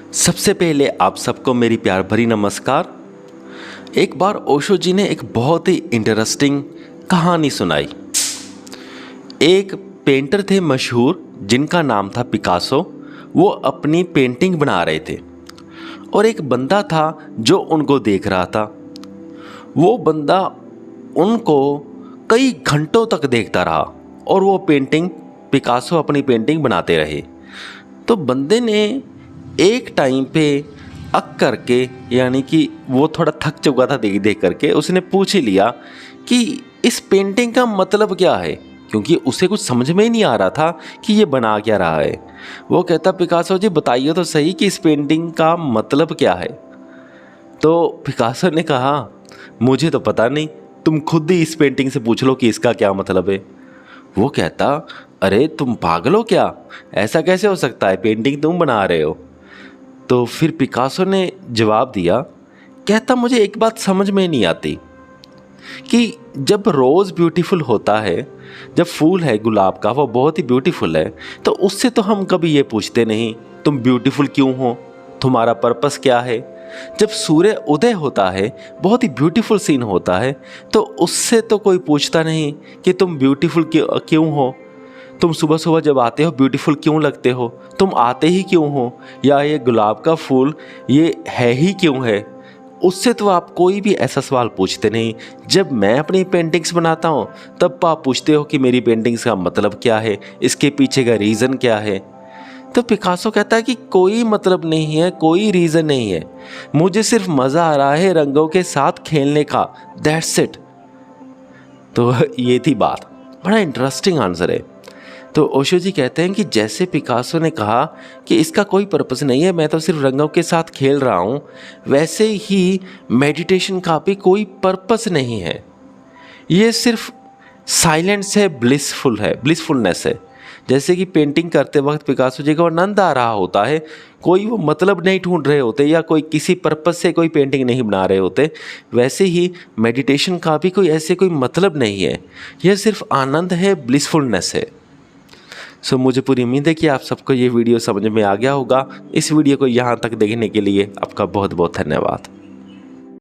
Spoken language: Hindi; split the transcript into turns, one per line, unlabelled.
सबसे पहले आप सबको मेरी प्यार भरी नमस्कार। एक बार ओशो जी ने एक बहुत ही इंटरेस्टिंग कहानी सुनाई। एक पेंटर थे मशहूर जिनका नाम था पिकासो। वो अपनी पेंटिंग बना रहे थे और एक बंदा था जो उनको देख रहा था। वो बंदा उनको कई घंटों तक देखता रहा और वो पिकासो अपनी पेंटिंग बनाते रहे। तो बंदे ने एक टाइम पे अक करके, यानी कि वो थोड़ा थक चुका था देख देख करके, उसने पूछ ही लिया कि इस पेंटिंग का मतलब क्या है, क्योंकि उसे कुछ समझ में ही नहीं आ रहा था कि ये बना क्या रहा है। वो कहता, पिकासो जी बताइए तो सही कि इस पेंटिंग का मतलब क्या है। तो पिकासो ने कहा, मुझे तो पता नहीं, तुम खुद ही इस पेंटिंग से पूछ लो कि इसका क्या मतलब है। वो कहता, अरे तुम पागल हो क्या, ऐसा कैसे हो सकता है, पेंटिंग तुम बना रहे हो। तो फिर पिकासो ने जवाब दिया, कहता, मुझे एक बात समझ में नहीं आती कि जब रोज़ ब्यूटीफुल होता है, जब फूल है गुलाब का वो बहुत ही ब्यूटीफुल है, तो उससे तो हम कभी ये पूछते नहीं तुम ब्यूटीफुल क्यों हो, तुम्हारा पर्पस क्या है। जब सूर्य उदय होता है, बहुत ही ब्यूटीफुल सीन होता है, तो उससे तो कोई पूछता नहीं कि तुम ब्यूटीफुल क्यों हो, तुम सुबह सुबह जब आते हो ब्यूटीफुल क्यों लगते हो, तुम आते ही क्यों हो, या ये गुलाब का फूल ये है ही क्यों है। उससे तो आप कोई भी ऐसा सवाल पूछते नहीं। जब मैं अपनी पेंटिंग्स बनाता हूँ तब आप पूछते हो कि मेरी पेंटिंग्स का मतलब क्या है, इसके पीछे का रीज़न क्या है। तो पिकासो कहता है कि कोई मतलब नहीं है, कोई रीज़न नहीं है, मुझे सिर्फ मज़ा आ रहा है रंगों के साथ खेलने का, दैट्स इट। तो ये थी बात। बड़ा इंटरेस्टिंग आंसर है। तो ओशो जी कहते हैं कि जैसे पिकासो ने कहा कि इसका कोई पर्पस नहीं है, मैं तो सिर्फ रंगों के साथ खेल रहा हूँ, वैसे ही मेडिटेशन का भी कोई पर्पस नहीं है। ये सिर्फ साइलेंस है, ब्लिसफुलनेस है। जैसे कि पेंटिंग करते वक्त पिकासो जी को आनंद आ रहा होता है, कोई वो मतलब नहीं ढूंढ रहे होते या कोई किसी पर्पस से कोई पेंटिंग नहीं बना रहे होते, वैसे ही मेडिटेशन का भी कोई ऐसे कोई मतलब नहीं है। यह सिर्फ आनंद है, ब्लिसफुलनेस है। मुझे पूरी उम्मीद है कि आप सबको ये वीडियो समझ में आ गया होगा। इस वीडियो को यहाँ तक देखने के लिए आपका बहुत बहुत धन्यवाद।